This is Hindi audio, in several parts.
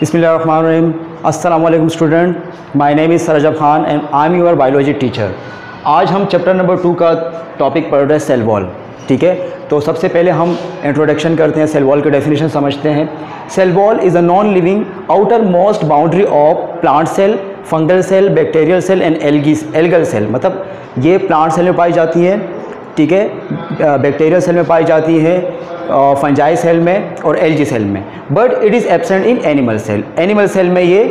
बिस्मिल्लाहिर्रहमानिर्रहीम। अस्सलाम वालेकुम student, my name is Sarjab Khan and I am your biology teacher. आज हम चैप्टर नंबर 2 का टॉपिक पढ़ रहे हैं सेल वॉल। ठीक है, तो सबसे पहले हम इंट्रोडक्शन करते हैं, सेल वॉल की डेफिनेशन समझते हैं। Cell wall is a non living outer most boundary of plant cell, fungal cell, bacterial cell and algal cell. मतलब ये प्लांट सेल में पाई जाती है, ठीक है, बैक्टीरियल सेल में पाई जाती है, फंजाई सेल में और एल्गी सेल में, but it is absent in animal cell. Animal cell में ये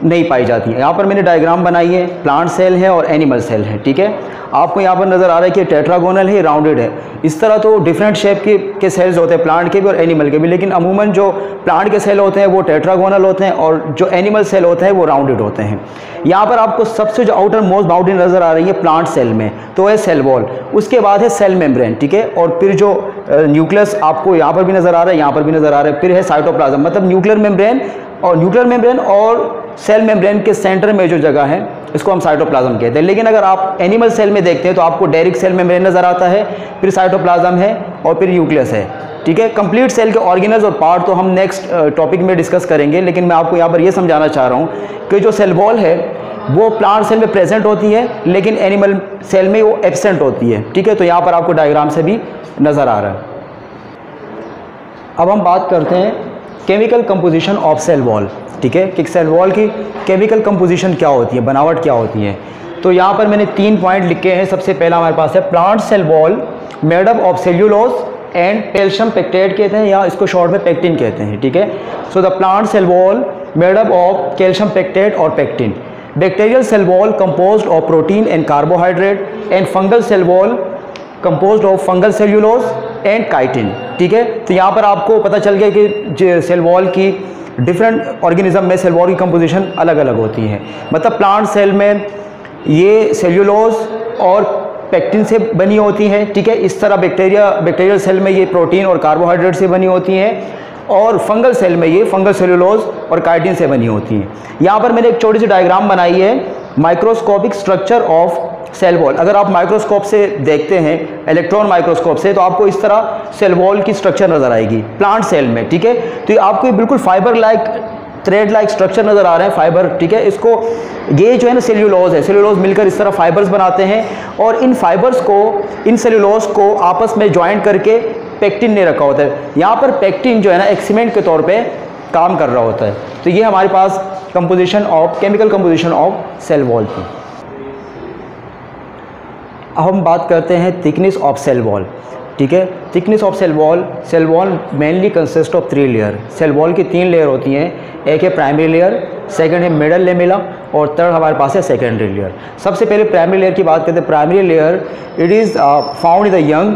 नहीं पाई जाती है। यहाँ पर मैंने डायग्राम बनाई है, प्लांट सेल है और एनिमल सेल है। ठीक है, आपको यहाँ पर नज़र आ रहा है कि टेट्रागोनल है, राउंडेड है। इस तरह तो डिफरेंट शेप के सेल्स होते हैं प्लांट के भी और एनिमल के भी, लेकिन अमूमन जो प्लांट के सेल होते हैं वो टेट्रागोनल होते हैं और जो एनिमल सेल होते हैं वो राउंडेड होते हैं। यहाँ पर आपको सबसे जो आउटर मोस्ट बाउंड्री नज़र आ रही है प्लांट सेल में, तो है सेल वॉल। उसके बाद है सेल मेम्ब्रेन, ठीक है, और फिर जो न्यूक्लियस आपको यहाँ पर भी नज़र आ रहा है, यहाँ पर भी नज़र आ रहा है, फिर है साइटोप्लाज्म। मतलब न्यूक्लियर मेम्ब्रेन और सेल मेम्ब्रेन के सेंटर में जो जगह है इसको हम साइटोप्लाज्म कहते हैं। लेकिन अगर आप एनिमल सेल में देखते हैं तो आपको डायरेक्ट सेल मेम्ब्रेन नज़र आता है, फिर साइटोप्लाज्म है और फिर न्यूक्लियस है। ठीक है, कंप्लीट सेल के ऑर्गेनल्स और पार्ट तो हम नेक्स्ट टॉपिक में डिस्कस करेंगे, लेकिन मैं आपको यहाँ पर ये समझाना चाह रहा हूँ कि जो सेल वॉल है वो प्लांट सेल में प्रेजेंट होती है लेकिन एनिमल सेल में वो एब्सेंट होती है। ठीक है, तो यहाँ पर आपको डायग्राम से भी नज़र आ रहा है। अब हम बात करते हैं chemical composition of cell wall. ठीक है, कि सेल वॉल की केमिकल कंपोजिशन क्या होती है, बनावट क्या होती है। तो यहाँ पर मैंने 3 पॉइंट लिखे हैं। सबसे पहला हमारे पास है plant cell wall made up of cellulose and calcium pectate कहते हैं, या इसको शॉर्ट में पेक्टिन कहते हैं। ठीक है, so the plant cell wall made up of calcium pectate और pectin. Bacterial cell wall composed of protein and carbohydrate and fungal cell wall composed of fungal cellulose and chitin. ठीक है, तो यहाँ पर आपको पता चल गया कि सेल वॉल की डिफरेंट ऑर्गेनिज्म में सेल वॉल की कंपोजिशन अलग अलग होती है। मतलब प्लांट सेल में ये सेल्यूलोज और पेक्टिन से बनी होती हैं। ठीक है, इस तरह बैक्टीरियल सेल में ये प्रोटीन और कार्बोहाइड्रेट से बनी होती हैं, और फंगल सेल में ये फंगल सेल्यूलोज और काइटिन से बनी होती हैं। यहाँ पर मैंने एक छोटी सी डायग्राम बनाई है, microscopic structure of cell wall. अगर आप माइक्रोस्कोप से देखते हैं, इलेक्ट्रॉन माइक्रोस्कोप से, तो आपको इस तरह सेल वॉल की स्ट्रक्चर नज़र आएगी प्लांट सेल में। ठीक है, तो आपको ये बिल्कुल fibre like, thread like structure नज़र आ रहे हैं, फाइबर। ठीक है, इसको ये जो है ना सेल्यूलोज है, सेल्यूलोज मिलकर इस तरह फाइबर्स बनाते हैं, और इन फाइबर्स को, इन सेल्यूलोज को आपस में ज्वाइंट करके पेक्टिन ने रखा होता है। यहाँ पर पेक्टिन जो है ना एक सीमेंट के तौर पे काम कर रहा होता है। तो ये हमारे पास chemical composition of cell wall थी। अब हम बात करते हैं थिकनेस ऑफ सेल वॉल। ठीक है, thickness of cell wall mainly consist of 3 layer. Cell wall की 3 लेयर होती हैं। एक है प्राइमरी लेयर, सेकंड है मिडल लेमेला और थर्ड हमारे पास है सेकेंडरी लेयर। सबसे पहले प्राइमरी लेयर की बात करते हैं। Primary layer it is found in the young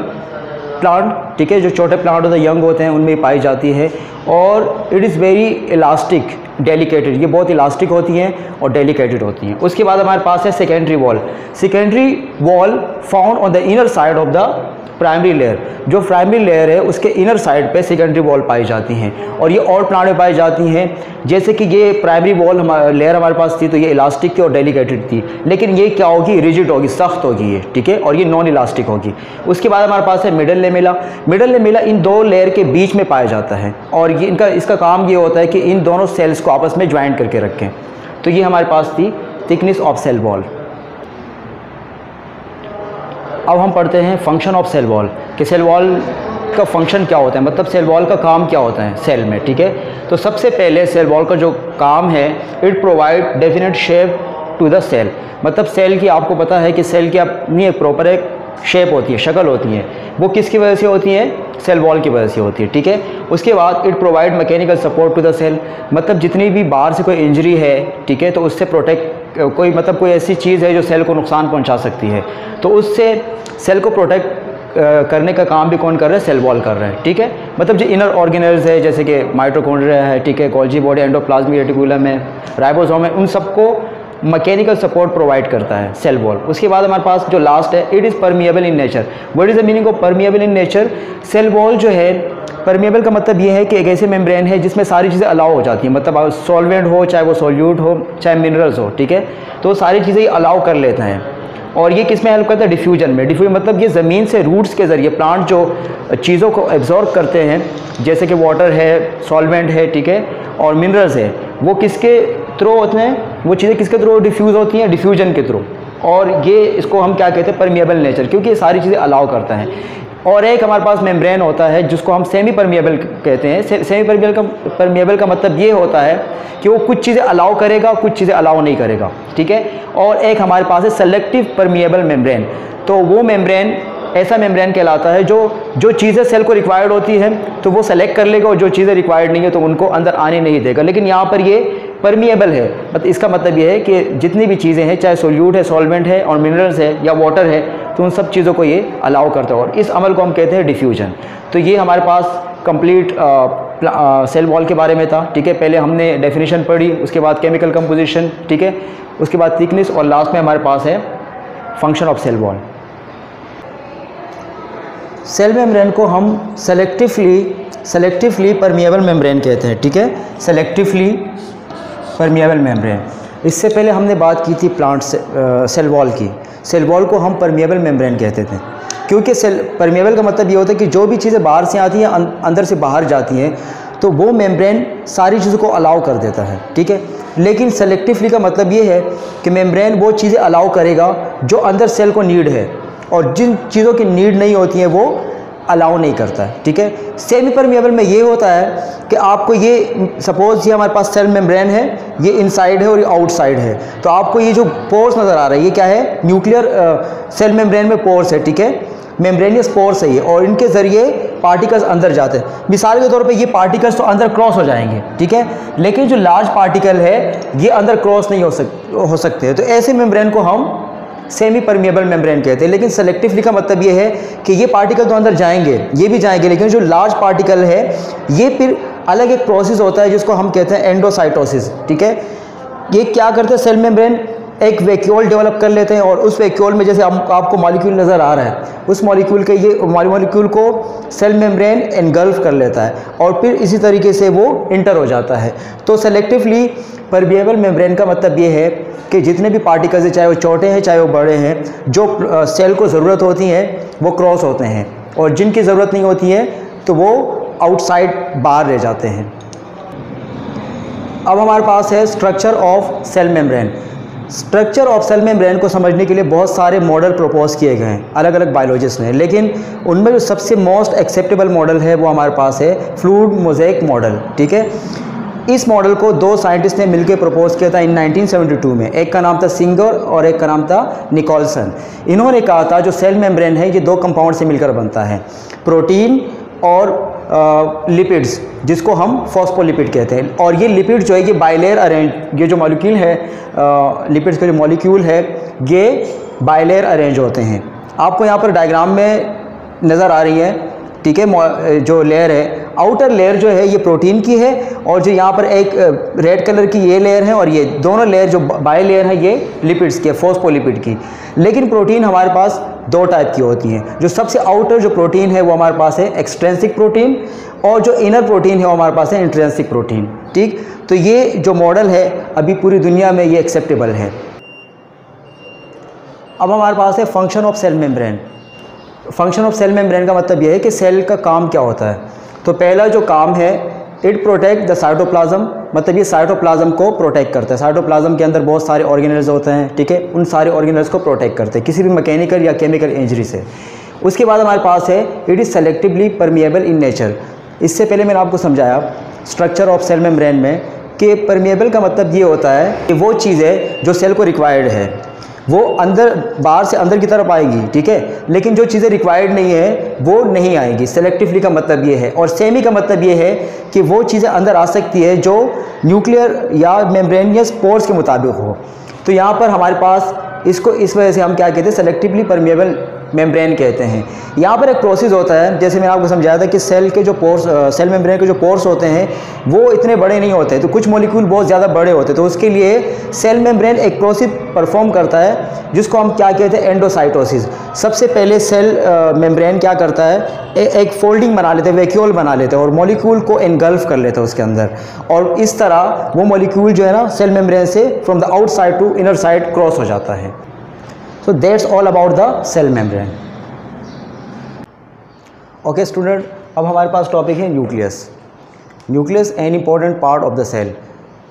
plant. ठीक है, जो छोटे प्लांट होते हैं, यंग होते हैं, उनमें पाई जाती है, और इट इज़ वेरी इलास्टिक, डेलिकेटेड। ये बहुत इलास्टिक होती हैं और डेलिकेटेड होती हैं। उसके बाद हमारे पास है secondary wall. Secondary wall found on the inner side of the primary layer. जो प्राइमरी लेयर है उसके इनर साइड पे सेकेंडरी वॉल पाई जाती हैं, और ये और प्लांट में पाई जाती हैं। जैसे कि ये प्राइमरी वॉल लेयर हमारे पास थी तो ये इलास्टिक थी और डेलिकेटेड थी, लेकिन ये क्या होगी, रिजिड होगी, सख्त होगी ये। ठीक है, और ये नॉन इलास्टिक होगी। उसके बाद हमारे पास है मिडल लेमेला। मिडल लेमेला इन 2 लेयर के बीच में पाया जाता है, और ये इसका काम ये होता है कि इन दोनों सेल्स को आपस में ज्वाइंट करके रखें। तो ये हमारे पास थी थिकनेस ऑफ सेल वॉल। अब हम पढ़ते हैं फंक्शन ऑफ सेल वॉल, कि सेल वॉल का फंक्शन क्या होता है, मतलब सेल वॉल का काम क्या होता है सेल में। ठीक है, तो सबसे पहले सेल वॉल का जो काम है, it provide definite shape to the cell. मतलब सेल की, आपको पता है कि सेल की अपनी एक प्रॉपर एक शेप होती है, शक्ल होती है, वो किसकी वजह से होती है, सेल वॉल की वजह से होती है। ठीक है, उसके बाद it provide mechanical support to the cell. मतलब जितनी भी बाहर से कोई इंजरी है, ठीक है, तो उससे प्रोटेक्ट, कोई ऐसी चीज़ है जो सेल को नुकसान पहुंचा सकती है, तो उससे सेल को प्रोटेक्ट करने का काम भी कौन कर रहा है, सेल वॉल कर रहा है। ठीक है, मतलब जो इनर ऑर्गेनल्स है, जैसे कि माइटोकॉन्ड्रिया है, ठीक है, गोल्जी बॉडी, एंडोप्लाज्मिक रेटिकुलम है, राइबोसोम है, उन सबको मैकेनिकल सपोर्ट प्रोवाइड करता है सेल वॉल। उसके बाद हमारे पास जो लास्ट है, it is permeable in nature. What is the meaning of permeable in nature? Cell wall जो है, परमिएबल का मतलब ये है कि एक ऐसे मेम्ब्रेन है जिसमें सारी चीज़ें अलाउ हो जाती हैं। मतलब सॉल्वेंट हो, चाहे वो सोल्यूट हो, चाहे मिनरल्स हो, ठीक है, तो सारी चीज़ें अलाउ कर लेते हैं। और ये किस में हेल्प करता है? डिफ्यूजन में। डिफ्यूजन मतलब ये ज़मीन से रूट्स के ज़रिए प्लांट जो चीज़ों को एब्जॉर्ब करते हैं, जैसे कि वाटर है, सॉल्वेंट है, ठीक है, और मिनरल्स है, वो किसके थ्रू होते हैं, वो चीज़ें किसके थ्रू डिफ्यूज़ होती हैं, डिफ्यूजन के थ्रू। और ये इसको हम क्या कहते हैं, परमिएबल नेचर, क्योंकि ये सारी चीज़ें अलाउ करता है। और एक हमारे पास मेम्ब्रेन होता है जिसको हम सेमी परमिएबल कहते हैं। सेमी परमिएबल का मतलब ये होता है कि वो कुछ चीज़ें अलाउ करेगा, कुछ चीज़ें अलाउ नहीं करेगा, ठीक है। और एक हमारे पास है सेलेक्टिव परमिएबल मेम्ब्रेन। तो वो मेम्ब्रेन ऐसा मेम्ब्रेन कहलाता है जो चीज़ें सेल को रिक्वायर्ड होती हैं तो वो सेलेक्ट कर लेगा, और जो चीज़ें रिक्वायर्ड नहीं है तो उनको अंदर आने नहीं देगा। लेकिन यहाँ पर ये परमिएबल है, मतलब इसका मतलब ये है कि जितनी भी चीज़ें हैं, चाहे सोल्यूट है, सॉल्वेंट है और मिनरल्स है या वाटर है, तो उन सब चीज़ों को ये अलाउ करता है, और इस अमल को हम कहते हैं डिफ्यूजन। तो ये हमारे पास कंप्लीट सेल वॉल के बारे में था, ठीक है। पहले हमने डेफिनेशन पढ़ी, उसके बाद केमिकल कंपोजिशन, ठीक है, उसके बाद थिकनेस, और लास्ट में हमारे पास है function of cell wall. Cell membrane को हम सेलेक्टिवली परमिएबल मेम्ब्रेन कहते हैं, ठीक है, सेलेक्टिवली परमिएबल मेम्ब्रेन। इससे पहले हमने बात की थी प्लांट सेल वॉल की। सेल वॉल को हम परमिएबल मेम्ब्रेन कहते थे, क्योंकि परमिएबल का मतलब ये होता है कि जो भी चीज़ें बाहर से आती हैं अंदर से बाहर जाती हैं, तो वो मेम्ब्रेन सारी चीज़ों को अलाउ कर देता है, ठीक है। लेकिन सेलेक्टिवली का मतलब ये है कि मेम्ब्रेन वो चीज़ें अलाउ करेगा जो अंदर सेल को नीड है, और जिन चीज़ों की नीड नहीं होती हैं वो अलाउ नहीं करता है, ठीक है। सेमी परमिएबल में ये होता है कि आपको ये सपोज ये हमारे पास सेल मेम्ब्रेन है, ये इनसाइड है और ये आउटसाइड है, तो आपको ये जो पोर्स नज़र आ रहा है ये क्या है, न्यूक्लियर सेल मेम्ब्रेन में पोर्स है, ठीक है, मेम्ब्रेनियस पोर्स है ये, और इनके ज़रिए पार्टिकल्स अंदर जाते हैं। मिसाल के तौर पे ये पार्टिकल्स तो अंदर क्रॉस हो जाएंगे, ठीक है, लेकिन जो लार्ज पार्टिकल है ये अंदर क्रॉस नहीं हो सकते। तो ऐसे मेम्ब्रेन को हम सेमी परमिएबल मेम्ब्रेन कहते हैं। लेकिन सेलेक्टिवली का मतलब ये है कि ये पार्टिकल तो अंदर जाएंगे, ये भी जाएंगे, लेकिन जो लार्ज पार्टिकल है ये फिर अलग एक प्रोसेस होता है जिसको हम कहते हैं एंडोसाइटोसिस, ठीक है। ये क्या करते हैं, सेल मेम्ब्रेन एक वैक्यूल डेवलप कर लेते हैं, और उस वैक्यूल में जैसे आपको मॉलिक्यूल नज़र आ रहा है, उस मॉलिक्यूल के ये मॉलिक्यूल को सेल मेम्ब्रेन एनगल्फ कर लेता है, और फिर इसी तरीके से वो इंटर हो जाता है। तो सेलेक्टिवली परमिएबल मेम्ब्रेन का मतलब ये है कि जितने भी पार्टिकल्स हैं, चाहे वो छोटे हैं चाहे वो बड़े हैं, जो सेल को ज़रूरत होती हैं वो क्रॉस होते हैं, और जिनकी ज़रूरत नहीं होती है तो वो आउटसाइड बाहर रह जाते हैं। अब हमारे पास है structure of cell membrane. Structure of cell membrane को समझने के लिए बहुत सारे मॉडल प्रपोज किए गए हैं अलग अलग बायोलॉजिस्ट ने, लेकिन उनमें जो सबसे मोस्ट एक्सेप्टेबल मॉडल है वो हमारे पास है फ्लूइड मोज़ेक मॉडल, ठीक है। इस मॉडल को दो साइंटिस्ट ने मिलकर प्रपोज किया था इन 1972 में। एक का नाम था सिंगर और एक का नाम था निकोलसन। इन्होंने कहा था जो सेल मेम्ब्रेन है ये दो कंपाउंड से मिलकर बनता है, प्रोटीन और लिपिड्स, जिसको हम फॉस्फोलिपिड कहते हैं। और ये लिपिड जो है ये बाइलेयर अरेंज, ये जो मॉलिक्यूल है लिपिड्स के जो मॉलिक्यूल है ये बाइलेयर अरेंज होते हैं। आपको यहाँ पर डायग्राम में नज़र आ रही है, ठीक है। जो लेयर है, आउटर लेयर जो है ये प्रोटीन की है, और जो यहाँ पर एक रेड कलर की ये लेयर है, और ये दोनों लेयर जो बाई लेयर है ये लिपिड्स की है, फॉस्फोलिपिड की। लेकिन प्रोटीन हमारे पास दो टाइप की होती हैं। जो सबसे आउटर जो प्रोटीन है वो हमारे पास है एक्सट्रेंसिक प्रोटीन, और जो इनर प्रोटीन है वो हमारे पास है इंट्रिंसिक प्रोटीन, ठीक। तो ये जो मॉडल है अभी पूरी दुनिया में ये एक्सेप्टेबल है। अब हमारे पास है function of cell membrane. Function of cell membrane का मतलब यह है कि सेल का काम क्या होता है। तो पहला जो काम है, इट प्रोटेक्ट द साइटोप्लाज्म, मतलब ये साइटोप्लाज्म को प्रोटेक्ट करता है। साइटोप्लाज्म के अंदर बहुत सारे ऑर्गेनेल्स होते हैं, ठीक है, उन सारे ऑर्गेनेल्स को प्रोटेक्ट करते हैं किसी भी मैकेनिकल या केमिकल इंजरी से। उसके बाद हमारे पास है it is selectively permeable in nature. इससे पहले मैंने आपको समझाया स्ट्रक्चर ऑफ सेल मेम्ब्रेन में कि परमिएबल का मतलब ये होता है कि वो चीज़ें जो सेल को रिक्वायर्ड है वो अंदर बाहर से अंदर की तरफ आएगी, ठीक है, लेकिन जो चीज़ें रिक्वायर्ड नहीं है वो नहीं आएगी। सेलेक्टिवली का मतलब ये है। और सेमी का मतलब ये है कि वो चीज़ें अंदर आ सकती है जो न्यूक्लियर या मेम्ब्रेनियस पोर्स के मुताबिक हो। तो यहाँ पर हमारे पास इसको इस वजह से हम क्या कहते हैं, सेलेक्टिवली परमिएबल मेम्ब्रेन कहते हैं। यहाँ पर एक प्रोसेस होता है, जैसे मैंने आपको समझाया था कि सेल के जो पोर्स, सेल मेम्ब्रेन के जो पोर्स होते हैं वो इतने बड़े नहीं होते, तो कुछ मॉलिक्यूल बहुत ज़्यादा बड़े होते हैं। तो उसके लिए सेल मेम्ब्रेन एक प्रोसेस परफॉर्म करता है जिसको हम क्या कहते हैं, एंडोसाइटोसिस। सबसे पहले सेल मेम्ब्रेन क्या करता है, एक फोल्डिंग बना लेते हैं, वैक्यूल बना लेते हैं, और मॉलिक्यूल को एनगल्फ कर लेते हैं उसके अंदर। और इस तरह वो मॉलिक्यूल जो है ना सेल मेम्ब्रेन से from the outside to inner side cross हो जाता है। So that's all about the cell membrane. Okay student, अब हमारे पास टॉपिक है nucleus. Nucleus an important part of the cell.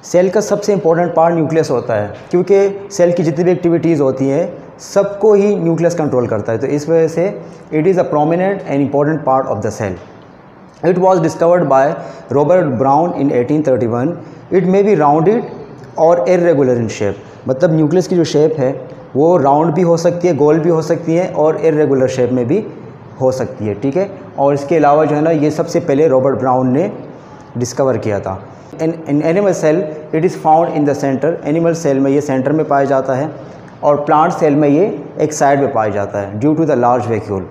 Cell का सबसे इम्पोर्टेंट पार्ट न्यूक्लियस होता है, क्योंकि सेल की जितनी भी एक्टिविटीज़ होती हैं सबको ही न्यूक्लियस कंट्रोल करता है। तो इस वजह से it is a prominent and important part of the cell. It was discovered by Robert Brown in 1831। It may be rounded और इर्रेगुलर इन शेप, मतलब न्यूक्लियस की जो शेप है वो राउंड भी हो सकती है, गोल भी हो सकती है और इर्रेगुलर शेप में भी हो सकती है, ठीक है। और इसके अलावा जो है ना, ये सबसे पहले रॉबर्ट ब्राउन ने डिस्कवर किया था। In animal cell it is found in the centre. Animal cell में ये सेंटर में पाया जाता है और प्लांट सेल में ये एक साइड में पाया जाता है due to the large vacuole.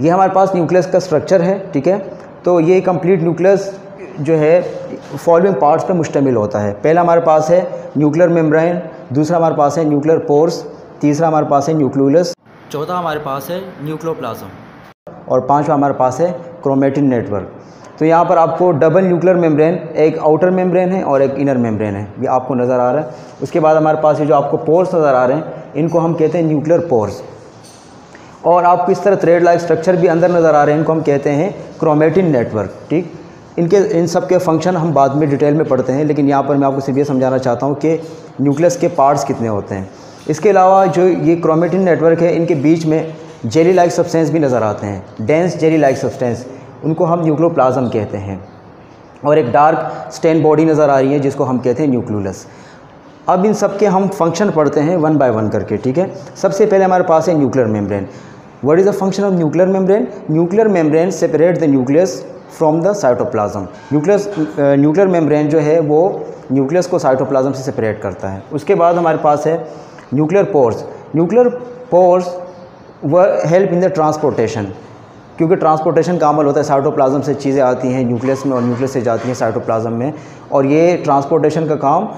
ये हमारे पास न्यूक्लियस का स्ट्रक्चर है, ठीक है। तो ये कंप्लीट न्यूक्लियस जो है फॉलोइंग पार्ट्स पर मुश्तमिल होता है। पहला हमारे पास है न्यूक्लियर मेम्ब्रेन, दूसरा हमारे पास है न्यूक्लियर पोर्स, तीसरा हमारे पास है न्यूक्लियोलस, चौथा हमारे पास है न्यूक्लियोप्लाज्म और पांचवा हमारे पास है क्रोमेटिन नेटवर्क। तो यहाँ पर आपको डबल न्यूक्लियर मेम्ब्रेन, एक आउटर मेम्ब्रेन है और एक इनर मेम्ब्रेन है, ये आपको नज़र आ रहा है। उसके बाद हमारे पास ये जो आपको पोर्स नज़र आ रहे हैं इनको हम कहते हैं न्यूक्लियर पोर्स। और आपको इस तरह थ्रेड लाइक स्ट्रक्चर भी अंदर नज़र आ रहे हैं, इनको हम कहते हैं क्रोमेटिन नेटवर्क, ठीक। इन सब के फंक्शन हम बाद में डिटेल में पढ़ते हैं, लेकिन यहाँ पर मैं आपको सिर्फ ये समझाना चाहता हूँ कि न्यूक्लियस के पार्ट्स कितने होते हैं। इसके अलावा जो ये क्रोमेटिन नेटवर्क है, इनके बीच में जेली लाइक सब्सटेंस भी नज़र आते हैं, डेंस जेली लाइक सब्सटेंस, उनको हम न्यूक्लियोप्लाज्म कहते हैं। और एक डार्क स्टेन बॉडी नज़र आ रही है जिसको हम कहते हैं न्यूक्लियोलस। अब इन सब के हम फंक्शन पढ़ते हैं वन बाय वन करके, ठीक है। सबसे पहले हमारे पास है nuclear membrane. What is the function of nuclear membrane? Nuclear membrane separate the nucleus from the cytoplasm. Nuclear membrane जो है वो न्यूक्लियस को साइटोप्लाज्म से सेपरेट करता है। उसके बाद हमारे पास है न्यूक्लियर पोर्स। न्यूक्लियर पोर्स वह हेल्प इन द ट्रांसपोर्टेशन, क्योंकि ट्रांसपोर्टेशन का अमल होता है, साइटोप्लाज्म से चीज़ें आती हैं न्यूक्लियस में और न्यूक्लियस से जाती हैं साइटोप्लाज्म में, और ये ट्रांसपोर्टेशन का काम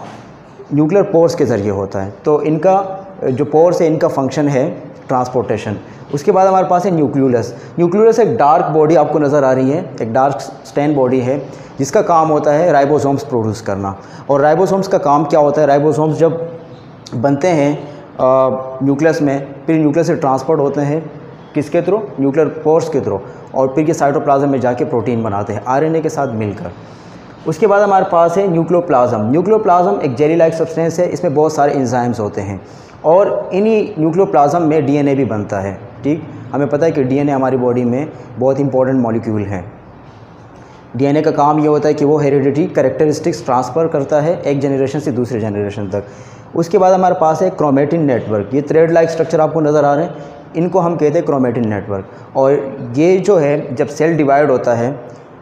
न्यूक्लियर पोर्स के ज़रिए होता है। तो इनका जो पोर्स है इनका फंक्शन है ट्रांसपोर्टेशन। उसके बाद हमारे पास है न्यूक्लियोलस। न्यूक्लियोलस एक डार्क बॉडी आपको नज़र आ रही है, एक डार्क स्टेन बॉडी है जिसका काम होता है राइबोसोम्स प्रोड्यूस करना। और राइबोसोम्स का काम क्या होता है? राइबोसोम्स जब बनते हैं न्यूक्लियस में, फिर न्यूक्लियस से ट्रांसपोर्ट होते हैं किसके थ्रू? न्यूक्लियर पोर्स के थ्रू, और फिर ये साइटोप्लाज्म में जाके प्रोटीन बनाते हैं आरएनए के साथ मिलकर। उसके बाद हमारे पास है न्यूक्लियोप्लाज्म। न्यूक्लियोप्लाज्म एक जेली लाइक सब्सटेंस है, इसमें बहुत सारे एंजाइम्स होते हैं और इन्हीं न्यूक्लियोप्लाज्म में डीएनए भी बनता है, ठीक। हमें पता है कि डीएनए हमारी बॉडी में बहुत इंपॉर्टेंट मॉलिक्यूल है। डीएनए का काम ये होता है कि वो हेरिडिटी कैरेक्टरिस्टिक्स ट्रांसफ़र करता है एक जनरेशन से दूसरे जनरेशन तक। उसके बाद हमारे पास है क्रोमेटिन नेटवर्क। ये थ्रेड लाइक स्ट्रक्चर आपको नज़र आ रहे हैं, इनको हम कहते हैं क्रोमेटिन नेटवर्क। और ये जो है जब सेल डिवाइड होता है,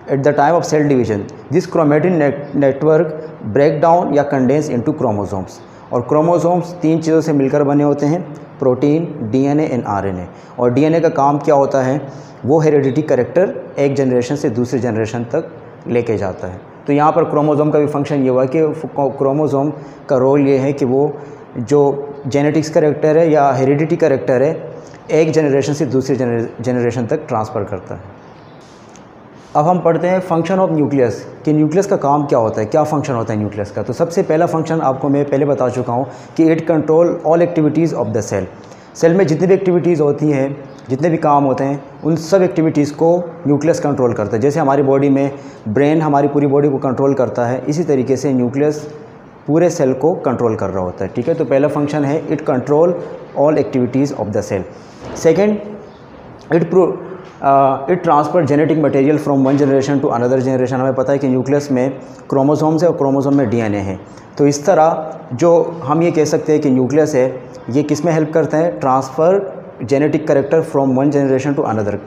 at the time of cell division, this chromatin network break down या कंडेंस इनटू क्रोमोसोम्स। और क्रोमोसोम्स 3 चीज़ों से मिलकर बने होते हैं, प्रोटीन, डीएनए एंड आरएनए। और डीएनए का काम क्या होता है? वो हेरिडिटी कैरेक्टर एक जनरेशन से दूसरे जनरेशन तक लेके जाता है। तो यहाँ पर क्रोमोसोम का भी फंक्शन ये हुआ कि क्रोमोसोम का रोल ये है कि वो जो जेनेटिक्स कैरेक्टर है या हेरिडिटी कैरेक्टर है एक जनरेशन से दूसरे जनरेशन तक ट्रांसफ़र करता है। अब हम पढ़ते हैं फंक्शन ऑफ न्यूक्लियस, कि न्यूक्लियस का काम क्या होता है, क्या फंक्शन होता है न्यूक्लियस का। तो सबसे पहला फंक्शन आपको मैं पहले बता चुका हूँ कि it control all activities of the cell. Cell में जितनी भी एक्टिविटीज़ होती हैं, जितने भी काम होते हैं, उन सब एक्टिविटीज़ को न्यूक्लियस कंट्रोल करता है। जैसे हमारी बॉडी में ब्रेन हमारी पूरी बॉडी को कंट्रोल करता है, इसी तरीके से न्यूक्लियस पूरे सेल को कंट्रोल कर रहा होता है, ठीक है। तो पहला फंक्शन है it control all activities of the cell. Second, it transfer genetic material from one generation to another generation. हमें पता है कि न्यूक्लियस में क्रोमोसोम्स है और क्रोमोसोम में डीएनए है। तो इस तरह जो हम ये कह सकते हैं कि न्यूक्लियस है, ये किस में हेल्प करता है? Transfer genetic character from one generation to another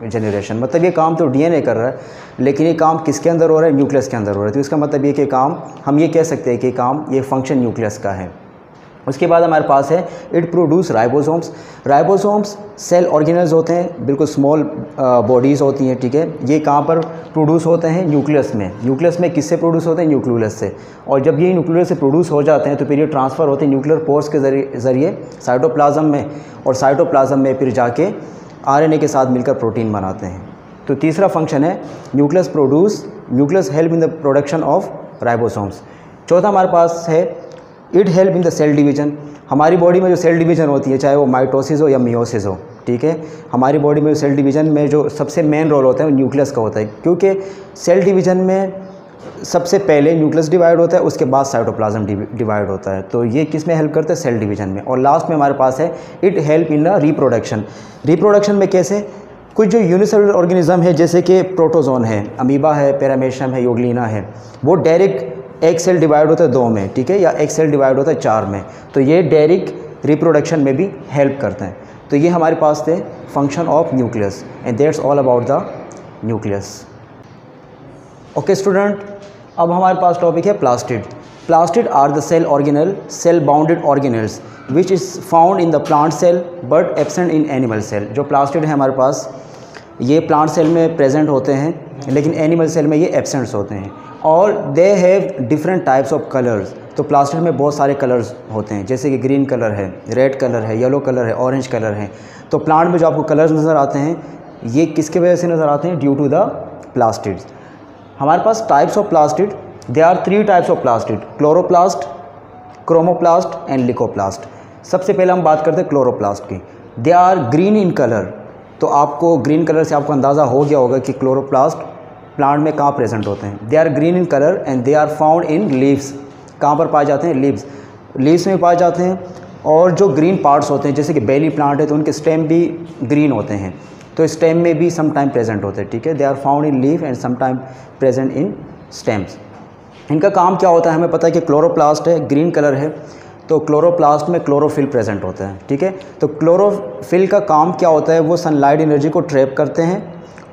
generation. मतलब ये काम तो डीएनए कर रहा है, लेकिन ये काम किसके अंदर हो रहा है? न्यूक्लियस के अंदर हो रहा है। तो इसका मतलब ये कि काम हम ये कह सकते हैं कि काम ये फंक्शन न्यूक्लियस का है। उसके बाद हमारे पास है it produce ribosomes. Ribosomes cell organelles होते हैं, बिल्कुल स्मॉल बॉडीज़ होती हैं, ठीक है। ये कहाँ पर प्रोड्यूस होते हैं? न्यूक्लियस में। न्यूक्लियस में किससे प्रोड्यूस होते हैं? न्यूक्लियोलस से। और जब ये न्यूक्लियोलस से प्रोड्यूस हो जाते हैं तो फिर ये ट्रांसफ़र होते हैं न्यूक्लियर पोर्स के ज़रिए साइटोप्लाज्म में, और साइटोप्लाज्म में फिर जाके आरएनए के साथ मिलकर प्रोटीन बनाते हैं। तो तीसरा फंक्शन है nucleus help in the production of ribosomes. चौथा हमारे पास है it help in the cell division. हमारी बॉडी में जो सेल डिवीज़न होती है, चाहे वो माइटोसिस हो या मियोसिस हो, ठीक है, हमारी बॉडी में सेल डिवीज़न में जो सबसे मेन रोल होता है वो न्यूक्लियस का होता है, क्योंकि सेल डिवीज़न में सबसे पहले न्यूक्लियस डिवाइड होता है, उसके बाद साइटोप्लाज्म डिवाइड होता है। तो ये किस में हेल्प करता है? सेल डिवीजन में। और लास्ट में हमारे पास है it help in the reproduction. Reproduction में कैसे? कुछ जो यूनिसेलुलर ऑर्गेनिज्म है जैसे कि प्रोटोजोन है, अमीबा है, पैरामेशियम है, यूग्लिना है, वो डायरेक्ट एक सेल डिवाइड होता है 2 में, ठीक है, या एक सेल डिवाइड होता है 4 में। तो ये डायरेक्ट रिप्रोडक्शन में भी हेल्प करते हैं। तो ये हमारे पास थे function of nucleus and that's all about the nucleus. Okay student, अब हमारे पास टॉपिक है plastid. Plastid are the cell organelle, cell bounded organelles which is found in the plant cell but absent in animal cell. जो प्लास्टिड है हमारे पास, ये प्लांट सेल में प्रेजेंट होते हैं लेकिन एनिमल सेल में ये एब्सेंट्स होते हैं। और they have different types of colours. तो प्लास्टिड में बहुत सारे कलर्स होते हैं, जैसे कि ग्रीन कलर है, रेड कलर है, येलो कलर है, ऑरेंज कलर है। तो प्लांट में जो आपको कलर्स नज़र आते हैं ये किसके वजह से नज़र आते हैं? Due to the plastids. हमारे पास types of plastid, they are 3 types of plastid, chloroplast, chromoplast and leucoplast. सबसे पहले हम बात करते हैं क्लोरोप्लास्ट की। They are green in colour. तो आपको ग्रीन कलर से आपको अंदाज़ा हो गया होगा कि क्लोरोप्लास्ट प्लांट में कहाँ प्रेजेंट होते हैं। They are green in colour and they are found in leaves. कहाँ पर पाए जाते हैं? लीव्स में पाए जाते हैं। और जो ग्रीन पार्ट्स होते हैं जैसे कि बेली प्लांट है तो उनके स्टेम भी ग्रीन होते हैं, तो स्टेम में भी सम टाइम प्रेजेंट होते हैं, ठीक है। They are found in leaf and some time present in stems. इनका काम क्या होता है? हमें पता है कि क्लोरोप्लास्ट है, ग्रीन कलर है, तो क्लोरोप्लास्ट में क्लोरोफिल प्रेजेंट होता है, ठीक है। तो क्लोरोफिल का काम क्या होता है? वो सनलाइट एनर्जी को ट्रैप करते हैं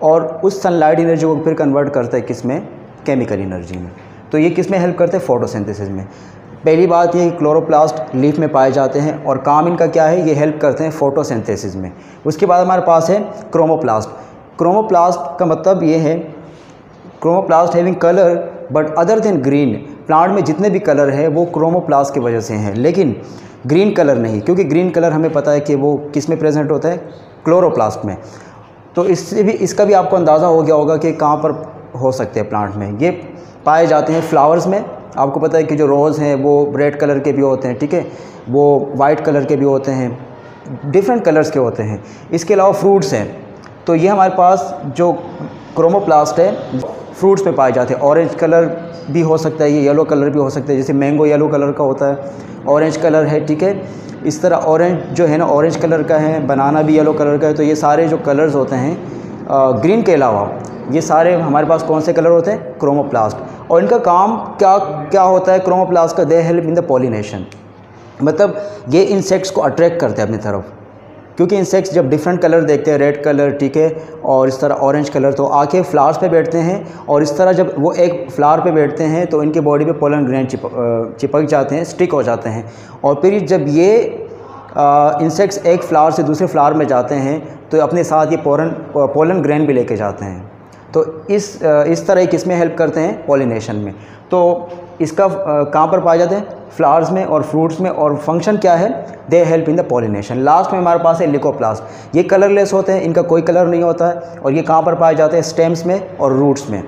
और उस सनलाइट एनर्जी को फिर कन्वर्ट करते हैं किस में? केमिकल एनर्जी में। तो ये किस में हेल्प करते हैं? फोटोसिंथेसिस में। पहली बात ये क्लोरोप्लास्ट लीफ में पाए जाते हैं और काम इनका क्या है? ये हेल्प करते हैं फोटोसिंथेसिस में। उसके बाद हमारे पास है क्रोमोप्लास्ट। क्रोमोप्लास्ट का मतलब ये है, chromoplast having colour but other than green. Plant में जितने भी कलर है वो क्रोमोप्लास्ट की वजह से हैं, लेकिन ग्रीन कलर नहीं, क्योंकि ग्रीन कलर हमें पता है कि वो किस में प्रेजेंट होता है? क्लोरोप्लास्ट में। तो इससे भी, इसका भी आपको अंदाज़ा हो गया होगा कि कहाँ पर हो सकते हैं प्लांट में। ये पाए जाते हैं फ्लावर्स में। आपको पता है कि जो रोज़ हैं वो रेड कलर के भी होते हैं, ठीक है, वो वाइट कलर के भी होते हैं, डिफरेंट कलर्स के होते हैं। इसके अलावा फ्रूट्स हैं, तो ये हमारे पास जो क्रोमोप्लास्ट है फ्रूट्स में पाए जाते हैं। ऑरेंज कलर भी हो सकता है, ये येलो कलर भी हो सकता है, जैसे मैंगो येलो कलर का होता है, ऑरेंज कलर है, ठीक है। इस तरह ऑरेंज जो है ना, ऑरेंज कलर का है, बनाना भी येलो कलर का है। तो ये सारे जो कलर्स होते हैं ग्रीन के अलावा, ये सारे हमारे पास कौन से कलर होते हैं? क्रोमोप्लास्ट। और इनका काम क्या क्या होता है क्रोमोप्लास्ट का? They help in the pollination. मतलब ये इंसेक्ट्स को अट्रैक्ट करते हैं अपनी तरफ, क्योंकि इंसेक्ट्स जब डिफरेंट कलर देखते हैं, रेड कलर, ठीक है, और इस तरह ऑरेंज कलर, तो आके फ्लावर्स पे बैठते हैं। और इस तरह जब वो एक फ्लावर पे बैठते हैं तो इनके बॉडी पे पोलन ग्रैन चिपक जाते हैं, स्टिक हो जाते हैं। और फिर जब ये इंसेक्ट्स एक फ्लावर से दूसरे फ्लावर में जाते हैं तो अपने साथ ये पोलन ग्रैन भी लेके जाते हैं। तो इस तरह किस में हेल्प करते हैं? पॉलिनेशन में। तो इसका कहाँ पर पाए जाते हैं? फ्लावर्स में और फ्रूट्स में। और फंक्शन क्या है? They help in the pollination. Last में हमारे पास है लिकोप्लास्ट। ये कलरलेस होते हैं, इनका कोई कलर नहीं होता है। और ये कहाँ पर पाए जाते हैं? स्टेम्स में और रूट्स में।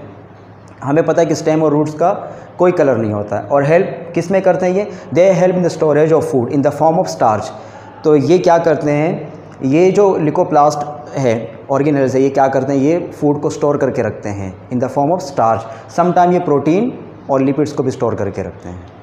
हमें पता है कि स्टेम और रूट्स का कोई कलर नहीं होता है। और हेल्प किस में करते हैं ये? They help in the storage of food in the form of starch. तो ये क्या करते हैं? ये जो लिकोप्लास्ट है, ऑर्गेनल्स है, ये क्या करते हैं? ये फूड को स्टोर करके रखते हैं in the form of starch. Sometime ये प्रोटीन और लिपिड्स को भी स्टोर करके रखते हैं।